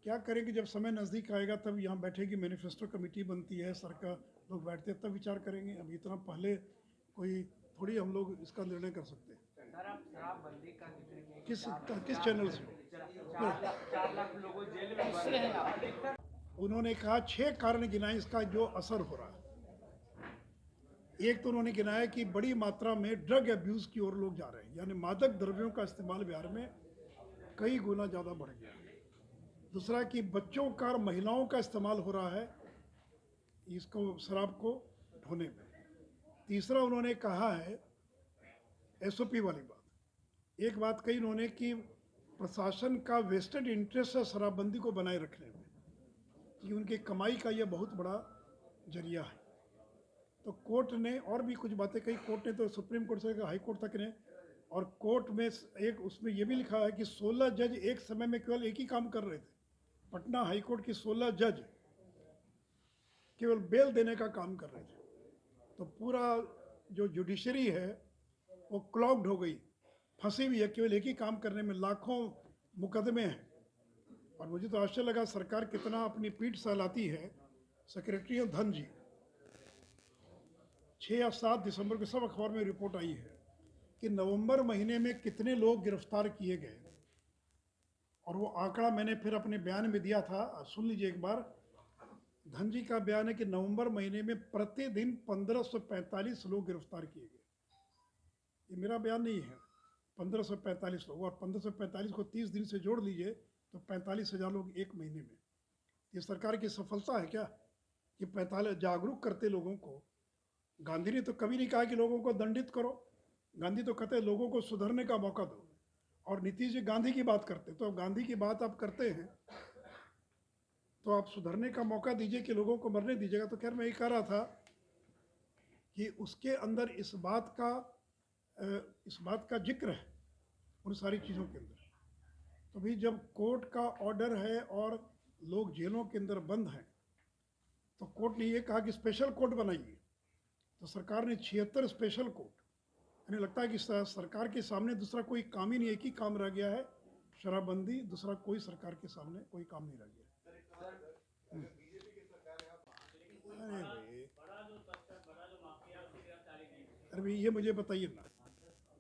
क्या करेंगे जब समय नज़दीक आएगा, तब यहाँ बैठेगी, मैनिफेस्टो कमेटी बनती है, सरकार लोग बैठते हैं, तब विचार करेंगे। अभी इतना पहले कोई थोड़ी हम लोग इसका निर्णय कर सकते हैं। सर, आप शराबबंदी का जिक्र किए कि किस चैनल से? 4 लाख लोगों जेल में बंद हैं आप। उन्होंने कहा 6 कारण गिनाए इसका जो असर हो रहा है। एक तो उन्होंने गिनाया कि बड़ी मात्रा में ड्रग अब्यूज़ की ओर लोग जा रहे हैं, यानी मादक द्रव्यों का इस्तेमाल बिहार में कई गुना ज़्यादा बढ़ गया है। दूसरा कि बच्चों का और महिलाओं का इस्तेमाल हो रहा है इसको, शराब को ढोने में। तीसरा उन्होंने कहा है एसओपी वाली बात। एक बात कही उन्होंने कि प्रशासन का वेस्टेड इंटरेस्ट है शराबबंदी को बनाए रखने में, कि उनकी कमाई का यह बहुत बड़ा जरिया है। तो कोर्ट ने और भी कुछ बातें कही। कोर्ट ने तो सुप्रीम कोर्ट से हाई कोर्ट तक ने, और कोर्ट में एक उसमें यह भी लिखा है कि 16 जज एक समय में केवल एक ही काम कर रहे थे। पटना हाई कोर्ट की 16 जज केवल बेल देने का काम कर रहे थे। तो पूरा जो जुडिशरी है वो क्लॉग्ड हो गई, फंसी हुई है, केवल एक ही काम करने में लाखों मुकदमे हैं। और मुझे तो आश्चर्य लगा सरकार कितना अपनी पीठ सहलाती है। सेक्रेटरी ऑफ धन जी 6 या 7 दिसंबर को सब अखबार में रिपोर्ट आई है कि नवंबर महीने में कितने लोग गिरफ्तार किए गए। और वो आंकड़ा मैंने फिर अपने बयान में दिया था, सुन लीजिए एक बार। धन जी का बयान है कि नवंबर महीने में प्रतिदिन 1545 लोग गिरफ्तार किए गए। ये मेरा बयान नहीं है, 1545 लोग। और 1545 को 30 दिन से जोड़ लीजिए तो 45,000 लोग एक महीने में। ये सरकार की सफलता है क्या कि 45 जागरूक करते लोगों को। गांधी ने तो कभी नहीं कहा कि लोगों को दंडित करो, गांधी तो कहते हैं लोगों को सुधरने का मौका दो। और नीतीश जी गांधी की बात करते, तो अब गांधी की बात आप करते हैं तो आप सुधरने का मौका दीजिए कि लोगों को मरने दीजिएगा। तो खैर मैं ये कह रहा था कि उसके अंदर इस बात का जिक्र है उन सारी चीज़ों के अंदर। तो भी जब कोर्ट का ऑर्डर है और लोग जेलों के अंदर बंद हैं, तो कोर्ट ने ये कहा कि स्पेशल कोर्ट बनाइए। तो सरकार ने 76 स्पेशल कोर्ट, यानी लगता है कि सरकार के सामने दूसरा कोई काम ही नहीं, एक ही काम रह गया है शराबबंदी। दूसरा कोई सरकार के सामने कोई काम नहीं रह गया। अरे भाई, अरे भाई ये मुझे बताइए ना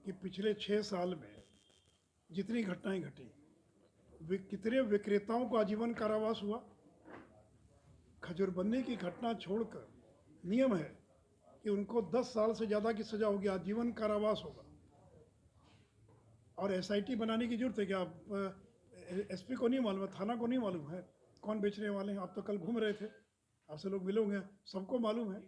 कि पिछले 6 साल में जितनी घटनाएं घटी, कितने विक्रेताओं को आजीवन कारावास हुआ। खजूरबन्नी की घटना छोड़कर नियम है कि उनको 10 साल से ज़्यादा की सज़ा होगी, आजीवन कारावास होगा। और एसआईटी बनाने की जरूरत है क्या? एसपी को नहीं मालूम है, थाना को नहीं मालूम है कौन बेचने वाले हैं? आप तो कल घूम रहे थे, आपसे लोग मिले होंगे, सबको मालूम है।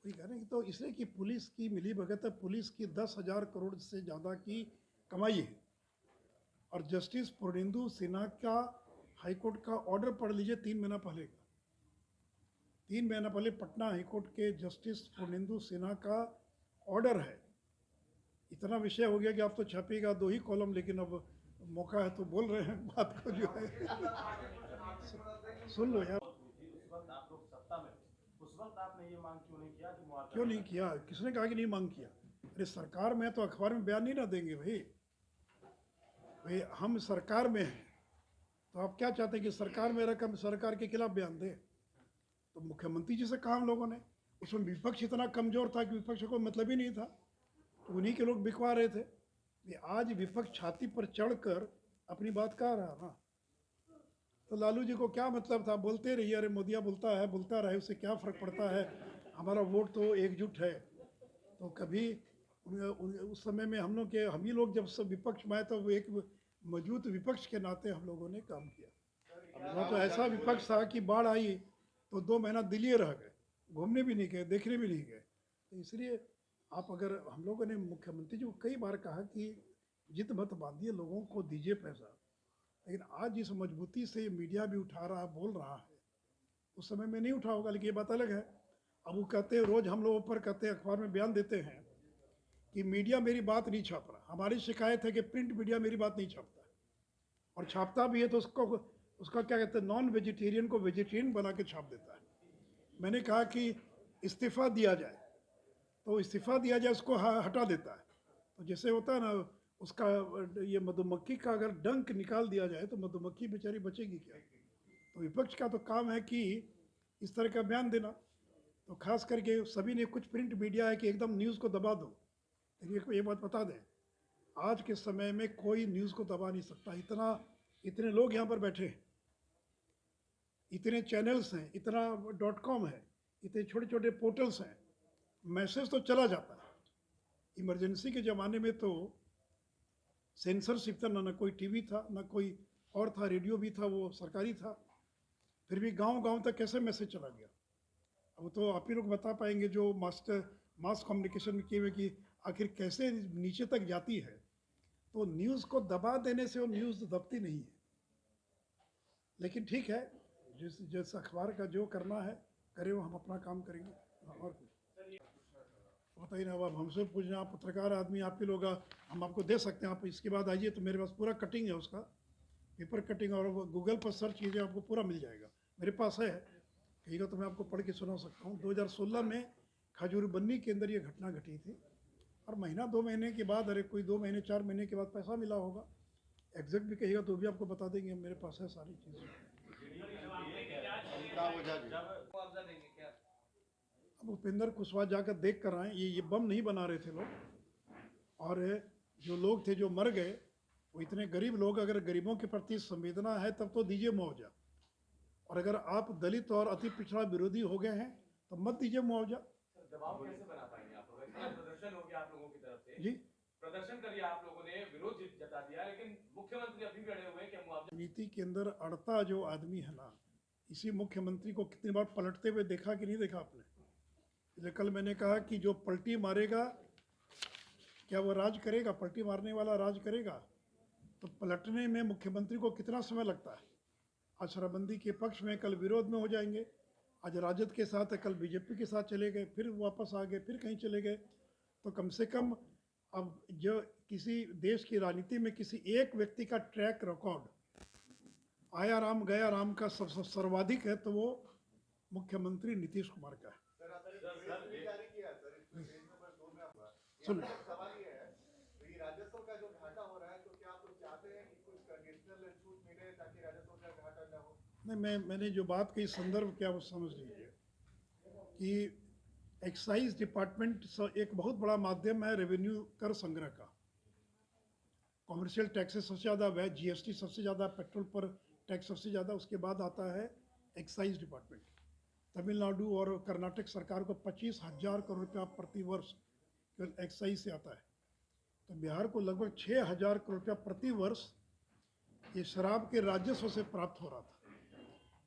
वही कह रहे हैं कि तो इसलिए कि पुलिस की मिली भगत है। पुलिस की 10,000 करोड़ से ज़्यादा की कमाई है। और जस्टिस पूर्णेंदु सिन्हा का हाईकोर्ट का ऑर्डर पढ़ लीजिए 3 महीना पहले का। 3 महीना पहले पटना हाईकोर्ट के जस्टिस पूर्णेंदु सिन्हा का ऑर्डर है। इतना विषय हो गया कि आप तो छापिएगा 2 ही कॉलम, लेकिन अब मौका है तो बोल रहे हैं बात को जो है। सुन लो यार। आप लोग सत्ता में, उस वक्त आपने ये मांग क्यों नहीं किया कि क्यों नहीं किया? किसने कहा कि नहीं मांग किया? अरे सरकार में तो अखबार में बयान नहीं ना देंगे भाई। भाई हम सरकार में हैं तो आप क्या चाहते हैं कि सरकार में रकम सरकार के खिलाफ बयान दे? तो मुख्यमंत्री जी से कहा हम लोगों ने, उसमें विपक्ष इतना कमजोर था कि विपक्ष को मतलब ही नहीं था, तो उन्हीं के लोग बिकवा रहे थे। आज विपक्ष छाती पर चढ़कर अपनी बात कह रहा ना, तो लालू जी को क्या मतलब था? बोलते रहिए, अरे मोदिया बोलता रहे, उससे क्या फ़र्क पड़ता है, हमारा वोट तो एकजुट है। तो कभी उस समय में हम ही लोग जब सब विपक्ष में आए तो वो एक मौजूद विपक्ष के नाते हम लोगों ने काम किया। वो तो ऐसा विपक्ष था कि बाढ़ आई तो 2 महीना दिल्ली रह गए, घूमने भी नहीं गए, देखने भी नहीं गए। तो इसलिए आप अगर, हम लोगों ने मुख्यमंत्री जी को कई बार कहा कि जिद मत बांधिए, लोगों को दीजिए पैसा, लेकिन आज जिस मजबूती से मीडिया भी उठा रहा है, बोल रहा है, उस समय में नहीं उठा होगा, लेकिन ये बात अलग है। अब वो कहते हैं, रोज़ हम लोगों पर कहते हैं, अखबार में बयान देते हैं कि मीडिया मेरी बात नहीं छाप रहा। हमारी शिकायत है कि प्रिंट मीडिया मेरी बात नहीं छापता, और छापता भी है तो उसका क्या कहते हैं, नॉन वेजिटेरियन को वेजिटेरियन बना के छाप देता है। मैंने कहा कि इस्तीफ़ा दिया जाए, तो इस्तीफ़ा दिया जाए उसको हटा देता है। तो जैसे होता है ना, उसका ये मधुमक्खी का अगर डंक निकाल दिया जाए तो मधुमक्खी बेचारी बचेगी क्या। तो विपक्ष का तो काम है कि इस तरह का बयान देना। तो खास करके सभी ने, कुछ प्रिंट मीडिया है कि एकदम न्यूज़ को दबा दो। लेकिन ये बात बता दें, आज के समय में कोई न्यूज़ को दबा नहीं सकता। इतने लोग यहाँ पर बैठे हैं, इतने चैनल्स हैं, इतना .com है, इतने छोटे छोटे पोर्टल्स हैं, मैसेज तो चला जाता है। इमरजेंसी के ज़माने में तो सेंसरशिप था, ना कोई टीवी था, ना कोई और था, रेडियो भी था, वो सरकारी था, फिर भी गांव गांव तक कैसे मैसेज चला गया। अब तो आप ही लोग बता पाएंगे जो मास कम्युनिकेशन में किए हुए, कि आखिर कैसे नीचे तक जाती है। तो न्यूज़ को दबा देने से वो न्यूज़ दबती नहीं है। लेकिन ठीक है, जिस अखबार का जो करना है करे, वो हम अपना काम करेंगे। और कुछ बताइए ना, अब हमसे पूछना, आप पत्रकार आदमी, आप ही लोग, हम आपको दे सकते हैं। आप इसके बाद आइए तो मेरे पास पूरा कटिंग है उसका, पेपर कटिंग, और वो गूगल पर सर्च कीजिए, आपको पूरा मिल जाएगा, मेरे पास है। कहिएगा तो मैं आपको पढ़ के सुना सकता हूँ। 2016 में खजूरबन्नी के अंदर ये घटना घटी थी, और महीना 2 महीने के बाद, अरे कोई 2 महीने 4 महीने के बाद पैसा मिला होगा। एग्जैक्ट भी कहिएगा तो भी आपको बता देंगे, मेरे पास है सारी चीज़ें। मुआवजा देंगे क्या? अब उपेंद्र कुशवाहा जाकर देख कर आए, ये बम नहीं बना रहे थे लोग, और जो लोग थे जो मर गए वो इतने गरीब लोग। अगर गरीबों के प्रति संवेदना है तब तो दीजिए मुआवजा, और अगर आप दलित और अति पिछड़ा विरोधी हो गए हैं तो मत दीजिए मुआवजा। दबाव कैसे बना पाएंगे आप लोग? इतना प्रदर्शन हो गया आप लोगों की तरफ से, जी, प्रदर्शन करिए, आप लोगों ने विरोध जता दिया, लेकिन मुख्यमंत्री अभी भी अड़े हुए हैं कि मुआवजा। नीति के अंदर अड़ता जो आदमी है ना, इसी मुख्यमंत्री को कितनी बार पलटते हुए देखा कि नहीं देखा आपने। इसलिए कल मैंने कहा कि जो पलटी मारेगा, क्या वो राज करेगा? पलटी मारने वाला राज करेगा? तो पलटने में मुख्यमंत्री को कितना समय लगता है। आज शराबबंदी के पक्ष में, कल विरोध में हो जाएंगे। आज राजद के साथ है, कल बीजेपी के साथ चले गए, फिर वापस आ गए, फिर कहीं चले गए। तो कम से कम अब जो किसी देश की राजनीति में किसी एक व्यक्ति का ट्रैक रिकॉर्ड आया राम गया राम का सर्वाधिक है, तो वो मुख्यमंत्री नीतीश कुमार का है। सुन, सवाल ये है, तो ये राजस्व का जो घाटा हो रहा है, तो क्या आप लोग चाहते हैं कि कुछ कंडीशनल छूट मिले ताकि राजस्व का घाटा न हो? नहीं, मैंने जो बात कही, संदर्भ क्या वो समझ लीजिए कि एक्साइज डिपार्टमेंट एक बहुत बड़ा माध्यम है रेवेन्यू कर संग्रह का। कॉमर्शियल टैक्सेस सबसे ज़्यादा, वैट, जीएसटी सबसे ज़्यादा, पेट्रोल पर टैक्स सबसे ज़्यादा, उसके बाद आता है एक्साइज डिपार्टमेंट। तमिलनाडु और कर्नाटक सरकार को 25,000 करोड़ रुपया प्रति वर्ष केवल एक्साइज से आता है। तो बिहार को लगभग 6,000 करोड़ रुपया प्रति वर्ष ये शराब के राजस्व से प्राप्त हो रहा था।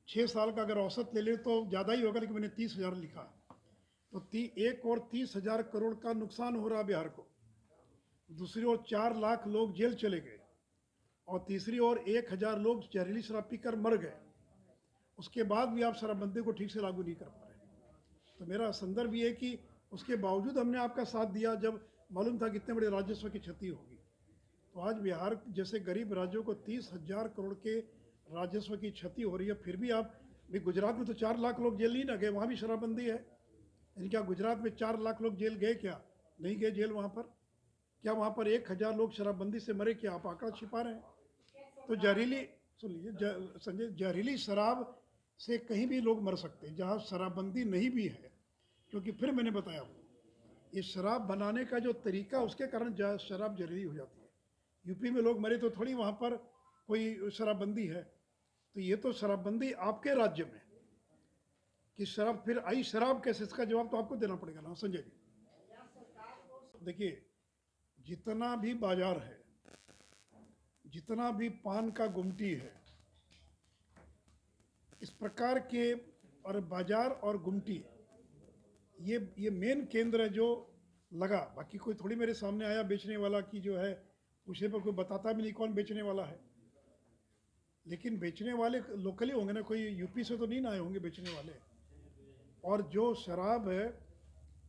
6 साल का अगर औसत ले ले तो ज़्यादा ही होगा, लेकिन मैंने 30,000 लिखा। तो एक और 30,000 करोड़ का नुकसान हो रहा बिहार को। दूसरी ओर 4 लाख लोग जेल चले गए, और तीसरी ओर 1,000 लोग जहरीली शराब पीकर मर गए। उसके बाद भी आप शराबबंदी को ठीक से लागू नहीं कर पा रहे। तो मेरा संदर्भ ये है कि उसके बावजूद हमने आपका साथ दिया, जब मालूम था कितने बड़े राजस्व की क्षति होगी। तो आज बिहार जैसे गरीब राज्यों को 30,000 करोड़ के राजस्व की क्षति हो रही है, फिर भी आप भी, गुजरात में तो 4 लाख लोग जेल नहीं ना गए, वहाँ भी शराबबंदी है। यानी क्या गुजरात में 4 लाख लोग जेल गए? क्या नहीं गए जेल वहाँ पर? क्या वहाँ पर 1,000 लोग शराबबंदी से मरे? क्या आप आंकड़ा छिपा रहे हैं? तो जहरीली, सुन लीजिए संजय, जहरीली शराब से कहीं भी लोग मर सकते हैं जहाँ शराबबंदी नहीं भी है। क्योंकि फिर मैंने बताया आपको, ये शराब बनाने का जो तरीका, उसके कारण शराब जहरीली हो जाती है। यूपी में लोग मरे तो थोड़ी वहाँ पर कोई शराबबंदी है। तो ये तो शराबबंदी आपके राज्य में, कि शराब फिर आई शराब कैसे, इसका जवाब तो आपको देना पड़ेगा ना संजय जी। देखिए, जितना भी बाजार है, जितना भी पान का गुमटी है, इस प्रकार के, और बाजार और गुमटी, ये मेन केंद्र है जो लगा। बाकी कोई थोड़ी मेरे सामने आया बेचने वाला कि जो है, उसे पर कोई बताता भी नहीं कौन बेचने वाला है। लेकिन बेचने वाले लोकली होंगे ना, कोई यूपी से तो नहीं ना आए होंगे बेचने वाले। और जो शराब है,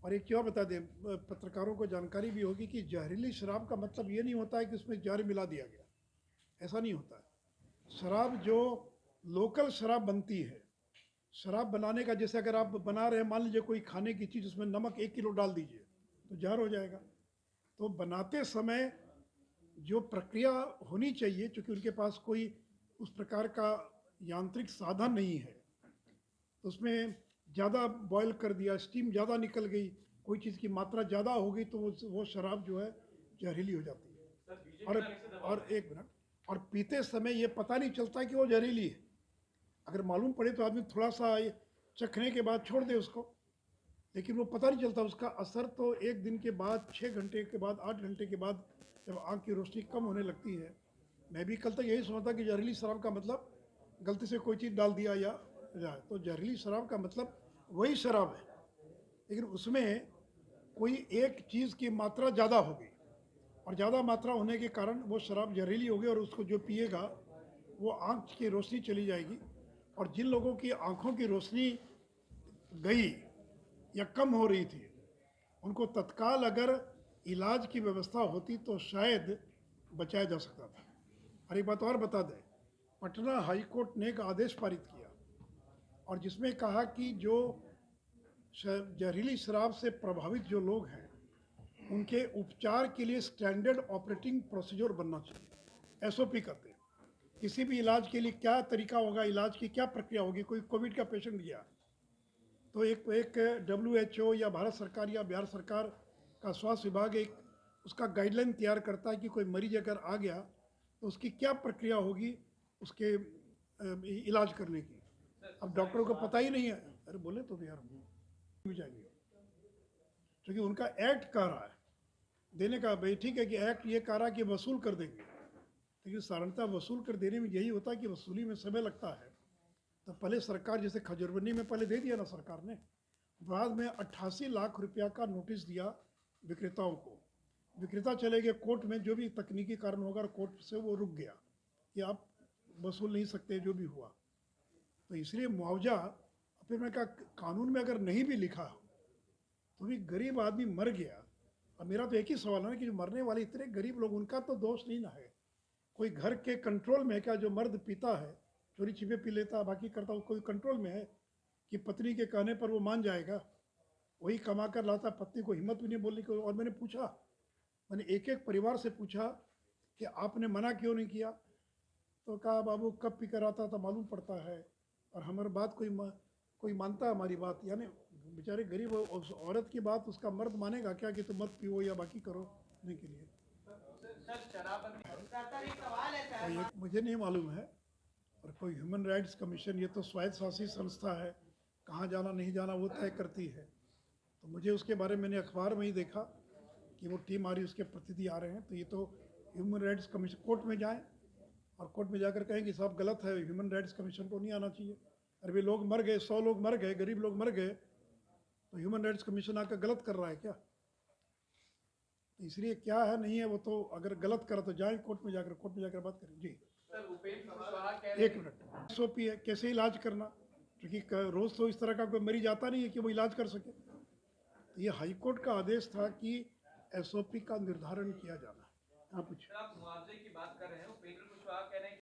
और एक क्या बता दें, पत्रकारों को जानकारी भी होगी कि जहरीली शराब का मतलब ये नहीं होता है कि उसमें जहर मिला दिया गया, ऐसा नहीं होता है। शराब जो लोकल शराब बनती है, शराब बनाने का, जैसे अगर आप बना रहे हैं, मान लीजिए कोई खाने की चीज़, उसमें नमक 1 किलो डाल दीजिए तो जहर हो जाएगा। तो बनाते समय जो प्रक्रिया होनी चाहिए, क्योंकि उनके पास कोई उस प्रकार का यांत्रिक साधन नहीं है, तो उसमें ज़्यादा बॉयल कर दिया, स्टीम ज़्यादा निकल गई, कोई चीज़ की मात्रा ज़्यादा हो गई तो वो शराब जो है जहरीली हो जाती है। और एक मिनट, और पीते समय ये पता नहीं चलता कि वो जहरीली है। अगर मालूम पड़े तो आदमी थोड़ा सा ये चखने के बाद छोड़ दे उसको, लेकिन वो पता नहीं चलता। उसका असर तो एक दिन के बाद, 6 घंटे के बाद, 8 घंटे के बाद, जब आँख की रोशनी कम होने लगती है। मैं भी कल तक यही समझता कि जहरीली शराब का मतलब गलती से कोई चीज़ डाल दिया या जाए, तो जहरीली शराब का मतलब वही शराब है, लेकिन उसमें कोई एक चीज़ की मात्रा ज़्यादा हो गई, और ज़्यादा मात्रा होने के कारण वो शराब जहरीली हो गई, और उसको जो पिएगा वो आँख की रोशनी चली जाएगी। और जिन लोगों की आँखों की रोशनी गई या कम हो रही थी, उनको तत्काल अगर इलाज की व्यवस्था होती तो शायद बचाया जा सकता था। और एक बात और बता दें, पटना हाई कोर्ट ने एक आदेश पारित किया, और जिसमें कहा कि जो जहरीली शराब से प्रभावित जो लोग हैं, उनके उपचार के लिए स्टैंडर्ड ऑपरेटिंग प्रोसीजर बनना चाहिए। एसओपी कहते हैं। किसी भी इलाज के लिए क्या तरीका होगा, इलाज की क्या प्रक्रिया होगी। कोई कोविड का पेशेंट गया तो एक WHO या भारत सरकार या बिहार सरकार का स्वास्थ्य विभाग एक उसका गाइडलाइन तैयार करता है कि कोई मरीज अगर आ गया तो उसकी क्या प्रक्रिया होगी उसके इलाज करने की। अब डॉक्टरों को पता ही नहीं है। अरे बोले तो यार भी जाएंगे, क्योंकि उनका एक्ट कह रहा है देने का। भाई ठीक है कि एक्ट ये कह रहा है कि वसूल कर देंगे, लेकिन साधारणतः वसूल कर देने में यही होता है कि वसूली में समय लगता है। तो पहले सरकार, जैसे खजूरबन्नी में पहले दे दिया ना सरकार ने, बाद में 88 लाख रुपया का नोटिस दिया विक्रेताओं को। विक्रेता चले गए कोर्ट में, जो भी तकनीकी कारण होगा, कोर्ट से वो रुक गया कि आप वसूल नहीं सकते जो भी हुआ। तो इसलिए मुआवजा, फिर मैं कहा कानून में अगर नहीं भी लिखा तो भी गरीब आदमी मर गया। अब मेरा तो एक ही सवाल है ना कि जो मरने वाले इतने गरीब लोग, उनका तो दोष नहीं ना है। कोई घर के कंट्रोल में है क्या? जो मर्द पीता है, चोरी छिपे पी लेता, बाकी करता, कोई कंट्रोल में है कि पत्नी के कहने पर वो मान जाएगा? वही कमा कर लाता, पत्नी को हिम्मत भी नहीं बोलने की। और मैंने पूछा, मैंने एक एक परिवार से पूछा कि आपने मना क्यों नहीं किया, तो कहा बाबू कब पी कर आता था मालूम पड़ता है, और हमारी बात कोई मानता है हमारी बात? यानी बेचारे गरीब उस औरत की बात उसका मर्द मानेगा क्या कि तुम मत पियो या बाकी करो नहीं के लिए? तो ये मुझे नहीं मालूम है। और कोई ह्यूमन राइट्स कमीशन, ये तो स्वायत्त शासी संस्था है, कहाँ जाना नहीं जाना वो तय करती है। तो मुझे उसके बारे में, मैंने अखबार में ही देखा कि वो टीम आ रही, उसके प्रतिनिधि आ रहे हैं। तो ये तो ह्यूमन राइट्स कमीशन, कोर्ट में जाएं और कोर्ट में जाकर कहें कि साहब गलत है, ह्यूमन राइट्स कमीशन को नहीं आना चाहिए। अरे वे लोग मर गए, 100 लोग मर गए, गरीब लोग मर गए, तो ह्यूमन राइट्स कमीशन आकर गलत कर रहा है क्या? इसलिए क्या है नहीं है वो तो, अगर गलत करा तो जाए कोर्ट में जाकर बात करें। जी सर, उपेंद्र कुशवाहा कह रहे एक मिनट, SOP है कैसे इलाज करना, क्योंकि रोज तो इस तरह का कोई मरीज आता नहीं है कि वो इलाज कर सके। तो ये हाई कोर्ट का आदेश था कि SOP का निर्धारण किया जाना है। हाँ पूछिए। सर, आप मुआवजे की बात कर रहे हैं, उपेंद्र कुशवाहा कह रहे हैं